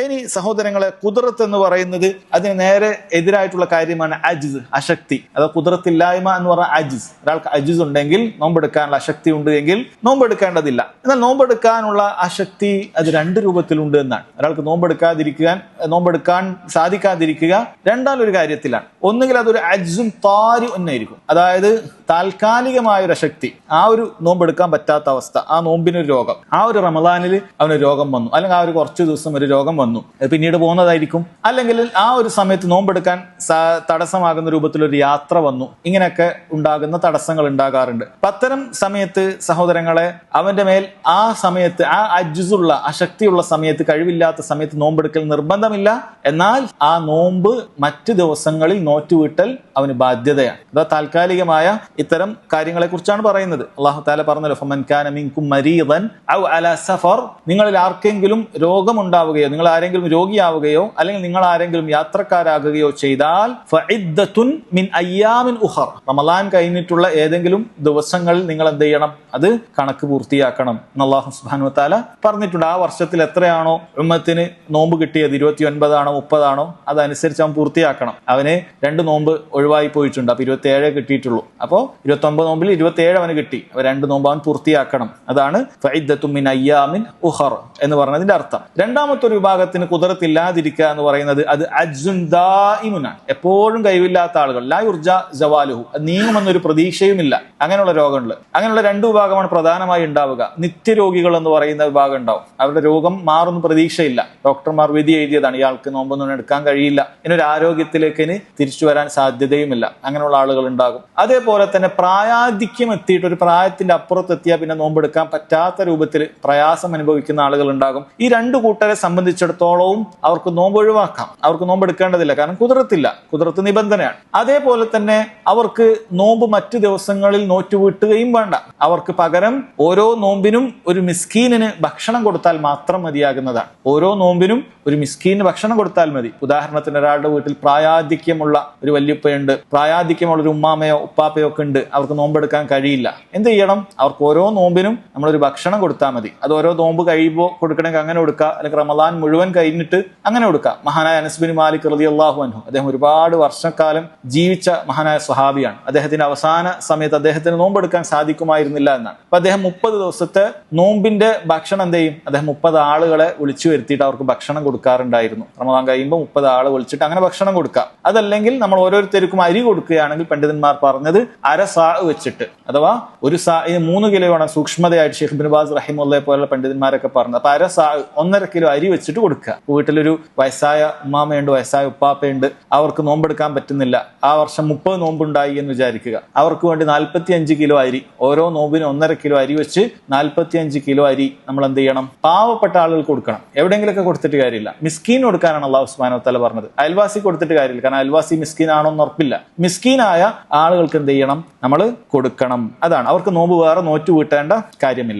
ഇനി സഹോദരങ്ങളെ, ഖുദ്റത്ത് എന്ന് പറയുന്നത് അതിന് നേരെ എതിരായിട്ടുള്ള കാര്യമാണ് അജ്സ്, അശക്തി. അത് ഖുദ്റത്തില്ലായ്മ എന്ന് പറഞ്ഞാൽ അജ്സ്. ഒരാൾക്ക് അജ്സ് ഉണ്ടെങ്കിൽ, നോമ്പെടുക്കാനുള്ള അശക്തി ഉണ്ട് എങ്കിൽ നോമ്പെടുക്കേണ്ടതില്ല. എന്നാൽ നോമ്പെടുക്കാനുള്ള അശക്തി അത് രണ്ട് രൂപത്തിലുണ്ട് എന്നാണ്. ഒരാൾക്ക് നോമ്പെടുക്കാൻ സാധിക്കാതിരിക്കുക രണ്ടാമൊരു കാര്യത്തിലാണ്. ഒന്നുകിൽ അതൊരു അജ്സും താരി എന്നായിരിക്കും, അതായത് താൽക്കാലികമായ ഒരു അശക്തി, ആ ഒരു നോമ്പെടുക്കാൻ പറ്റാത്ത അവസ്ഥ, ആ നോമ്പിനൊരു രോഗം, ആ ഒരു റമദാനിൽ അവനൊരു രോഗം വന്നു, അല്ലെങ്കിൽ ആ ഒരു കുറച്ച് ദിവസം ഒരു രോഗം വന്നു, പിന്നീട് പോകുന്നതായിരിക്കും. അല്ലെങ്കിൽ ആ ഒരു സമയത്ത് നോമ്പെടുക്കാൻ തടസ്സമാകുന്ന രൂപത്തിലൊരു യാത്ര വന്നു. ഇങ്ങനെയൊക്കെ ഉണ്ടാകുന്ന തടസ്സങ്ങൾ ഉണ്ടാകാറുണ്ട്. അത്തരം സമയത്ത് സഹോദരങ്ങളെ, അവന്റെ മേൽ ആ സമയത്ത് ആ അജ്സുള്ള അശക്തിയുള്ള സമയത്ത്, കഴിവില്ലാത്ത സമയത്ത് നോമ്പെടുക്കൽ നിർബന്ധമില്ല. എന്നാൽ ആ നോമ്പ് മറ്റു ദിവസങ്ങളിൽ നോറ്റുവിട്ടൽ അവന് ബാധ്യതയാണ്. അതാ താൽക്കാലികമായ ഇത്തരം കാര്യങ്ങളെ കുറിച്ചാണ് പറയുന്നത്. അല്ലാഹു തആല പറഞ്ഞല്ലോ, ഫമൻ കാന മിൻകും മരീദൻ ഔ അലാ സഫർ, നിങ്ങളിൽ ആർക്കെങ്കിലും രോഗമുണ്ടാവുകയോ, നിങ്ങൾ ആരെങ്കിലും രോഗിയാവുകയോ, അല്ലെങ്കിൽ നിങ്ങൾ ആരെങ്കിലും യാത്രക്കാരാകുകയോ ചെയ്താൽ ഫഇദ്ദത്തുൻ മിൻ അയ്യാമിൻ ഉഖർ, റമളാൻ കഴിഞ്ഞിട്ടുള്ള ഏതെങ്കിലും ദിവസങ്ങളിൽ നിങ്ങൾ എന്ത് ചെയ്യണം? അത് കണക്ക് പൂർത്തിയാക്കണം എന്ന് അല്ലാഹു സുബ്ഹാനഹു വ തആല പറഞ്ഞിട്ടുണ്ട്. ആ വർഷത്തിൽ എത്രയാണോ ഉമ്മത്തിന് നോമ്പ് കിട്ടിയത്, 29 ആണോ 30 ആണോ, അതനുസരിച്ച് അവൻ പൂർത്തിയാക്കണം. അവന് 2 നോമ്പ് ഒഴിവായി പോയിട്ടുണ്ട്, അപ്പൊ 27 കിട്ടിയിട്ടുള്ളൂ. അപ്പോൾ 29 നോമ്പിൽ 27 അവന് കിട്ടി. 2 നോമ്പ് അവൻ പൂർത്തിയാക്കണം. അതാണ് ഫഇദ്ദത്തുൻ മിൻ അയ്യാമിൻ ഉഖർ എന്ന് പറഞ്ഞതിന്റെ അർത്ഥം. രണ്ടാമത്തെ ഒരു വിഭാഗത്തിന് ഖുദ്റത്തില്ലാതിരിക്കുക എന്ന് പറയുന്നത് അത് അജ്സുൻ ദായിമുനാണ്. എപ്പോഴും കഴിവില്ലാത്ത ആളുകൾ, ലാ യുർജ സവാലുഹു, അത് നീങ്ങുമെന്നൊരു പ്രതീക്ഷയുമില്ല, അങ്ങനെയുള്ള രോഗങ്ങൾ. അങ്ങനെയുള്ള 2 വിഭാഗമാണ് പ്രധാനമായി ഉണ്ടാവുക. നിത്യരോഗികൾ എന്ന് പറയുന്ന വിഭാഗം ഉണ്ടാവും. അവരുടെ രോഗം മാറുന്ന പ്രതീക്ഷയില്ല, ഡോക്ടർമാർ വിധി എഴുതിയതാണ്, ഇയാൾക്ക് നോമ്പൊന്നും എടുക്കാൻ കഴിയില്ല, ഇനൊരു ആരോഗ്യത്തിലേക്ക് ഇനി തിരിച്ചു വരാൻ സാധ്യതയുമില്ല. അങ്ങനെയുള്ള ആളുകൾ ഉണ്ടാകും. അതേപോലെ തന്നെ പ്രായാധിക്യം എത്തിയിട്ട് ഒരു പ്രായത്തിന്റെ അപ്പുറത്തെത്തിയാൽ പിന്നെ നോമ്പെടുക്കാൻ പറ്റാത്ത രൂപത്തിൽ പ്രയാസം അനുഭവിക്കുന്ന ആളുകൾ ഉണ്ടാകും. ഈ 2 കൂട്ടരെ സംബന്ധിച്ചിടത്തോളവും അവർക്ക് നോമ്പ് ഒഴിവാക്കാം, അവർക്ക് നോമ്പെടുക്കേണ്ടതില്ല, കാരണം ഖുദ്റത്ത് നിബന്ധനയാണ്. അതേപോലെ തന്നെ അവർക്ക് നോമ്പ് മറ്റു ദിവസങ്ങളിൽ നോറ്റുവിട്ടുകയും വേണ്ട. അവർക്ക് പകരം ഓരോ നോമ്പിനും ഒരു മിസ്കീനിന് ഭക്ഷണം കൊടുത്താൽ മാത്രം മതിയാകുന്നതാണ്. ഓരോ നോമ്പിനും ഒരു മിസ്കീന് ഭക്ഷണം കൊടുത്താൽ മതി. ഉദാഹരണത്തിന് ഒരാളുടെ വീട്ടിൽ പ്രായാധിക്യമുള്ള ഒരു വല്യുപ്പയുണ്ട്, പ്രായാധിക്യമുള്ള ഒരു ഉമ്മാമയോ ഉപ്പാപ്പയോ ഒക്കെ ഉണ്ട്, അവർക്ക് നോമ്പെടുക്കാൻ കഴിയില്ല. എന്ത് ചെയ്യണം? അവർക്ക് ഓരോ നോമ്പിനും നമ്മളൊരു ഭക്ഷണം കൊടുത്താൽ മതി. അത് ഓരോ നോമ്പ് കഴിയുമ്പോൾ കൊടുക്കണമെങ്കിൽ അങ്ങനെ കൊടുക്കുക, അല്ലെങ്കിൽ റമദാൻ മുഴുവൻ കഴിഞ്ഞിട്ട് അങ്ങനെ കൊടുക്കുക. മഹാനായ അനസ് ബിൻ മാലിക് റളിയല്ലാഹു അൻഹു, അദ്ദേഹം ഒരുപാട് വർഷക്കാലം ജീവിച്ച മഹാനായ സ്വഹാബിയാണ്. അദ്ദേഹത്തിന്റെ അവസാന സമയത്ത് അദ്ദേഹത്തിന് നോമ്പെടുക്കാൻ സാധിക്കുമായിരുന്നില്ല എന്നാണ്. അപ്പൊ അദ്ദേഹം 30 ദിവസത്തെ നോമ്പിന്റെ ഭക്ഷണം എന്ത് ചെയ്യും? അദ്ദേഹം 30 ആളുകളെ വിളിച്ചു വരുത്തിയിട്ട് അവർക്ക് ഭക്ഷണം കൊടുക്കാറുണ്ടായിരുന്നു. റമദാൻ കഴിയുമ്പോൾ 30 ആളെ വിളിച്ചിട്ട് അങ്ങനെ ഭക്ഷണം കൊടുക്കുക. അതല്ലെങ്കിൽ നമ്മൾ ഓരോരുത്തർക്കും അരി കൊടുക്കുകയാണെങ്കിൽ പണ്ഡിതന്മാർ പറഞ്ഞത് അര സാ വെച്ചിട്ട്, അഥവാ ഒരു സാ 3 കിലോ ആണ് സൂക്ഷ്മതയായിട്ട് ഷെയ്ഖ് ഇബ്നു ബാസ് റഹിമഹുല്ലാഹി പോലുള്ള പണ്ഡിതന്മാരൊക്കെ പറഞ്ഞത്. അപ്പൊ അര സാ 1.5 കിലോ അരി വെച്ചിട്ട് കൊടുക്കുക. വീട്ടിലൊരു വയസ്സായ ഉമ്മാമയുണ്ട്, വയസ്സായ ഉപ്പാപ്പയുണ്ട്, അവർക്ക് നോമ്പെടുക്കാൻ പറ്റുന്നില്ല. ആ വർഷം 30 നോമ്പുണ്ടായി എന്ന് വിചാരിക്കുക. അവർക്ക് വേണ്ടി 45 കിലോ അരി, ഓരോ നോമ്പിന് 1.5 കിലോ അരി വെച്ച് 45 കിലോ അരി നമ്മൾ എന്ത് ചെയ്യണം? പാവപ്പെട്ട ആളുകൾക്ക് കൊടുക്കണം. എവിടെയെങ്കിലൊക്കെ കൊടുത്തിട്ട് കാര്യമില്ല, മിസ്കീൻ കൊടുക്കാനാണ് അല്ലാഹു സുബ്ഹാനഹു വ തആല പറഞ്ഞത്. അയൽവാസി കൊടുത്തിട്ട് കാര്യമില്ല, കാരണം അയൽവാസി മിസ്കീൻ ആണോ എന്ന് ഉറപ്പില്ല. മിസ്കീനായ ആളുകൾക്ക് എന്ത് ചെയ്യണം? നമ്മൾ കൊടുക്കണം. അതാണ്, അവർക്ക് നോമ്പ് വേറെ നോറ്റു വീട്ടേണ്ട കാര്യമില്ല.